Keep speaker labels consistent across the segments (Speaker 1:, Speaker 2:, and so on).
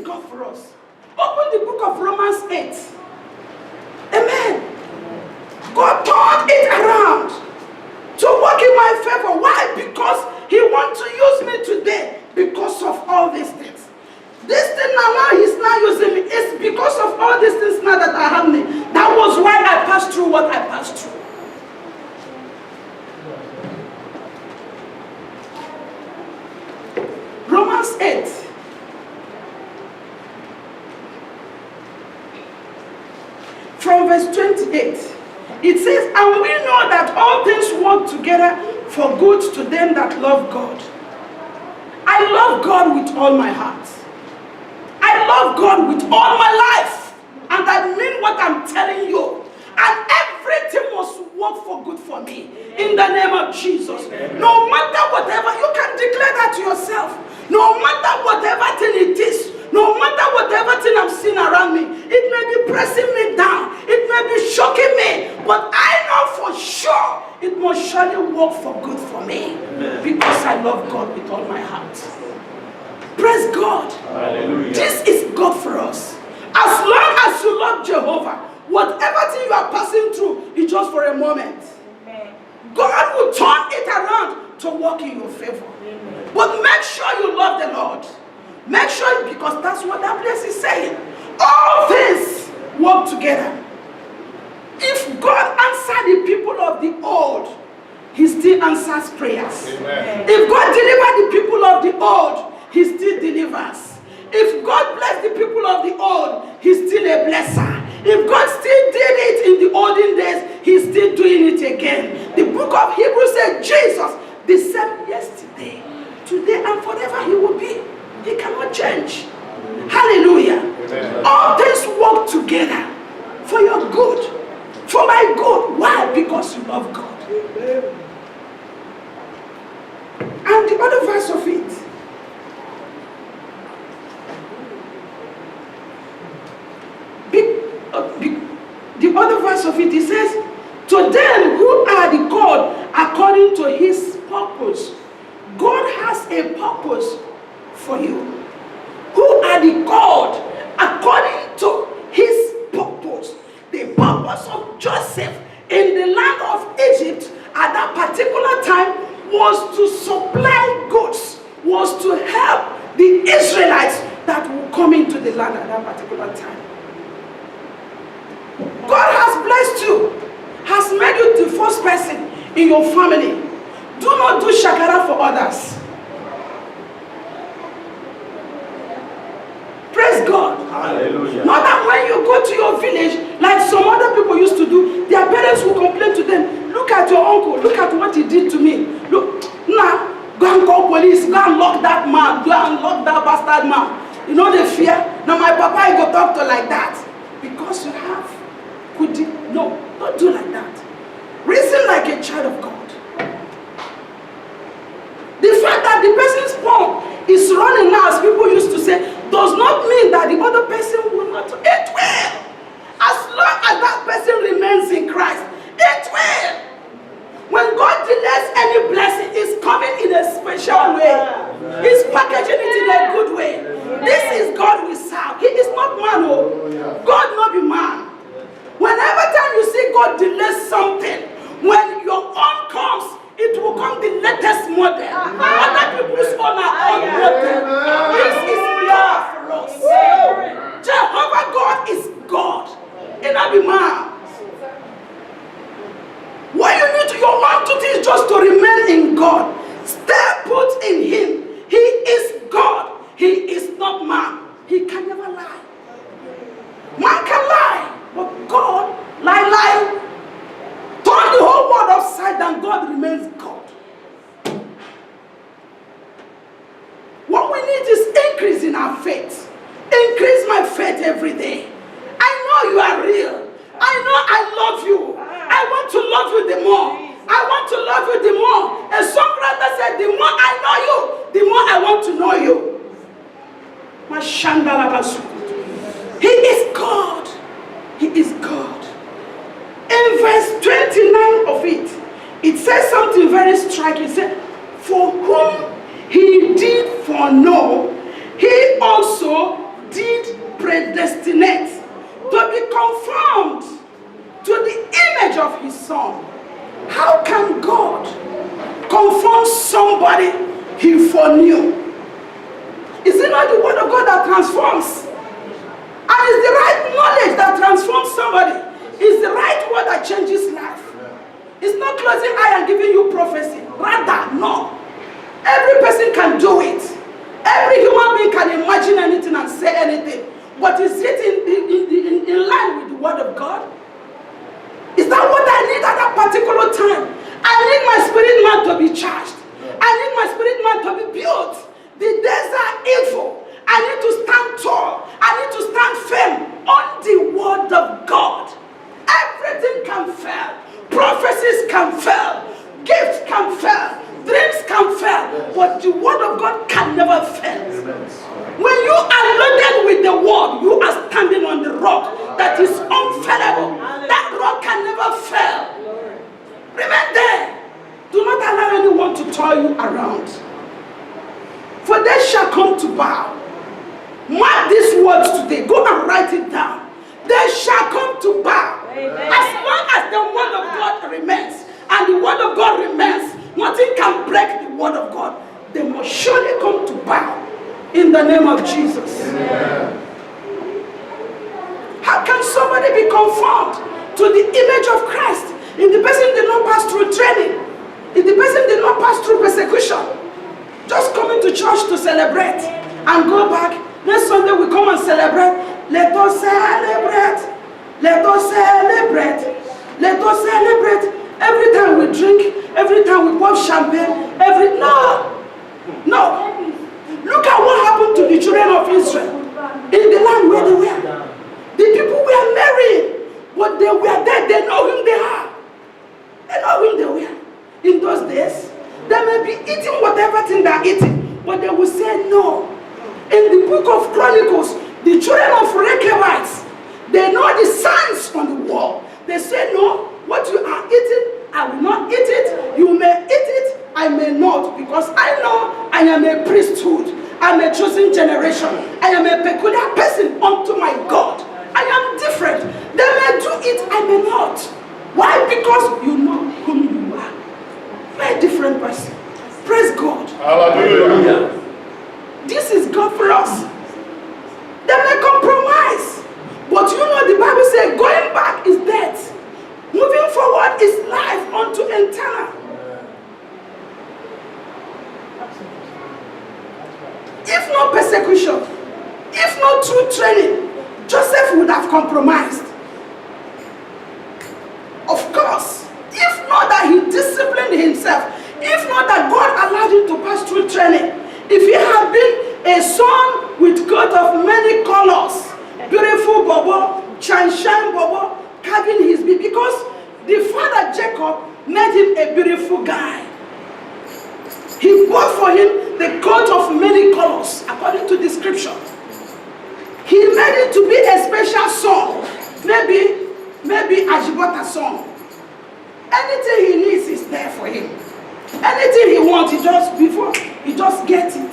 Speaker 1: God for us. Open the book of Romans 8. Amen. God turned it around to work in my favor. Why? Because He wants to use me today because of all these things. This thing now He's not using me. It's because of all these things now that are happening. That was why I passed through what I passed through. Romans 8. From verse 28. It says, and we know that all things work together for good to them that love God. I love God with all my heart. I love God with all my life. And I mean what I'm telling you. And everything must work for good for me. In the name of Jesus. No matter whatever, you can declare that to yourself. No matter whatever thing it is. No matter whatever thing I'm seeing around me, it may be pressing me down, it may be shocking me, but I know for sure it must surely work for good for me. Amen. Because I love God with all my heart. Praise God. Hallelujah. This is God for us. As long as you love Jehovah, whatever thing you are passing through is just for a moment. Amen. God will turn it around to work in your favor. Amen. But make sure you love the Lord. Make sure, because that's what that place is saying. All things work together. If God answered the people of the old, He still answers prayers. Amen. If God delivered the people of the old, He still delivers. If God blessed the people of the old, He's still a blesser. If God still did it in the olden days, He's still doing it again. The book of Hebrews said, Jesus, the same yesterday, today, and forever He will be. He cannot change. Hallelujah. Amen. All things work together for your good. For my good. Why? Because you love God. Amen. And the other verse of it. The other verse of it says, to them who are the called according to His purpose. God has a purpose for you. Who are the called according to His purpose. The purpose of Joseph in the land of Egypt at that particular time was to supply goods, was to help the Israelites that will come into the land at that particular time. God has blessed you, has made you the first person in your family. Do not do shakara for others. Praise God. Hallelujah. Not that when you go to your village, like some other people used to do, their parents will complain to them, look at your uncle, look at what he did to me. Look, now, go and call police, go and lock that man, go and lock that bastard man. You know the fear? Now my papa, I go talk to like that. Because you have, no, don't do like that. Reason like a child of God. The fact that the person's pump is running now, as people used to say, does not mean that the other person will not eat well. As long as that person remains in Christ, it will. When God delays any blessing, it's coming in a special way. He's packaging it in a good way. This is God we serve. He is not man. God not be man. Whenever time you see God delay something, when your own comes, it will come the latest model. Other people's own are own model. This is love for us. Jehovah God is God. And not be man. What you need to, your one duty is just to remain in God. Stay put in Him. He is God. He is not man. He can never lie. Man can lie. But God, lie. Turn the whole world upside down. God remains God. What we need is increase in our faith. Increase my faith every day. I know you are real. I know I love you. I want to love you the more. I want to love you the more. A songwriter said, the more I know you, the more I want to know you. He is God. He is God. In verse 29 of it, it says something very striking. It said, for whom He did foreknow, He also did for new? Is it not the word of God that transforms? And it's the right knowledge that transforms somebody. It's the right word that changes life. It's not closing eye and giving you prophecy. Rather, no. Every person can do it. Every human being can imagine anything and say anything. But is it in line with the word of God? Is that what I need at that particular time? I need my spirit man to be charged. I need my spirit man to be built. The days are evil. I need to stand tall. I need to stand firm on the word of God. Everything can fail. Prophecies can fail. Gifts can fail. Dreams can fail. But the word of God can never fail. When you are loaded with the word, you are standing on the rock that is unfailable. That rock can never fail. Remain there. Do not allow anyone to toy you around. For they shall come to bow. Mark these words today. Go and write it down. They shall come to bow. Amen. As long as the word of God remains, and the word of God remains, nothing can break the word of God. They must surely come to bow in the name of Jesus. Amen. How can somebody be conformed to the image of Christ if the person did not pass through training? If the person did not pass through persecution? Just coming to church to celebrate and go back. Next Sunday we come and celebrate. Let us celebrate. Let us celebrate. Let us celebrate. Every time we drink, every time we pop champagne, no. Look at what happened to the children of Israel in the land where they were. The people were married, but they were there. They know whom they are. They know whom they were. In those days, they may be eating whatever thing they are eating, but they will say no. In the book of Chronicles, the children of Rechabites, they know the signs on the wall. They say, no, what you are eating, I will not eat it. You may eat it, I may not, because I know I am a priesthood. I am a chosen generation. I am a peculiar person unto my God. I am different. They may do it, I may not. Why? Because you know whom you are. You are a different person. Praise God. Hallelujah. This is God for us. They may compromise. But you know the Bible says going back is death. Moving forward is life unto eternal. If no persecution, if no true training, Joseph would have compromised. Of course, if not that he disciplined himself, if not that God allowed him to pass through training, if he had been a son with coat of many colors, beautiful bobo, shine bobo, carving his beard, because the father Jacob made him a beautiful guy. He bought for him the coat of many colors, according to the scripture. He made it to be a special son, maybe Ajibota's son. Anything he needs is there for him. Anything he wants, he just gets it.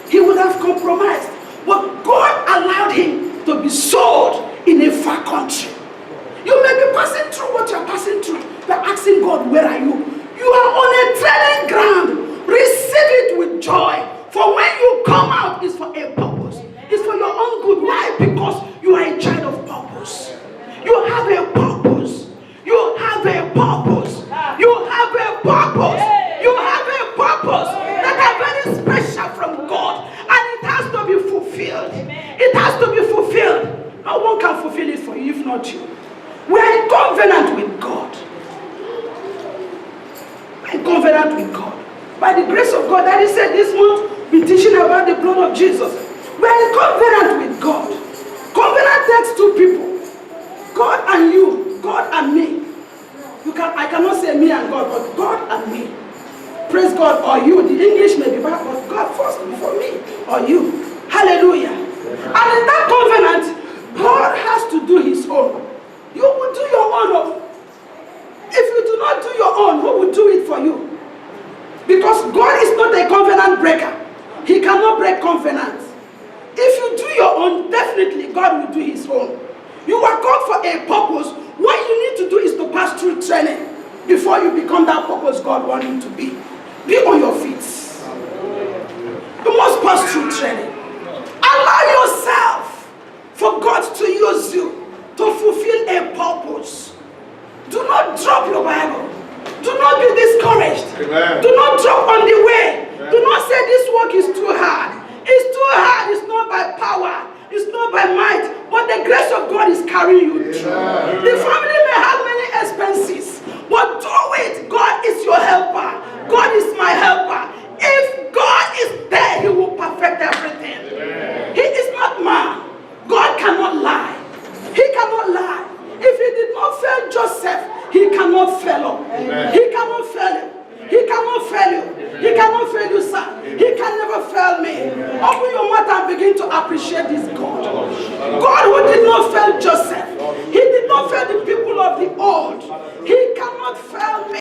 Speaker 1: He would have compromised, but God allowed him to be sold in a far country. You may be passing through what you're passing through. You're asking God, where are you? You are on a training ground. Receive it with joy. For when you come out, it's for a purpose. It's for your own good. Why? Because you are a child of purpose. You have a purpose. You have a purpose. You have a purpose. You have a purpose that are very special from God. And it has to be fulfilled. It has to be fulfilled. No one can fulfill it for you if not you. We are in covenant with God. In covenant with God. By the grace of God, Daddy said this month, we're teaching about the blood of Jesus. We are in covenant with God. Covenant takes two people. God and you. God and me. I cannot say me and God, but God and me. Praise God, or you. The English may be bad, but God first before me, or you. Hallelujah. And in that covenant, God has to do his own. You will do your own. If you do not do your own, who will do it for you? Because God is not a covenant breaker. He cannot break covenants. If you do your own, definitely God will do his own. You are called for a purpose. What you need to do is to pass through training before you become that purpose God wants you to be. Be on your feet. pass through training. Allow yourself for God to use you to fulfill a purpose. Do not drop your Bible. Do not be discouraged.
Speaker 2: Amen.
Speaker 1: Do not drop on the way.
Speaker 2: Amen.
Speaker 1: Do not say this work is too hard. It's too hard. It's not by power. It's not by might. But the grace of God is carrying you through.
Speaker 2: Amen.
Speaker 1: The family may have many expenses, but do it. God is your helper. God is my helper. If God is there, He will perfect everything.
Speaker 2: Amen.
Speaker 1: He is not man. God cannot lie. He cannot lie. If He did not fail Joseph, He cannot fail him.
Speaker 2: Amen.
Speaker 1: He cannot fail you. He cannot fail you. He cannot fail you, sir. He can never fail me. Open your mouth and begin to appreciate this God. God who did not fail Joseph. He did not fail the people of the old. He cannot fail me.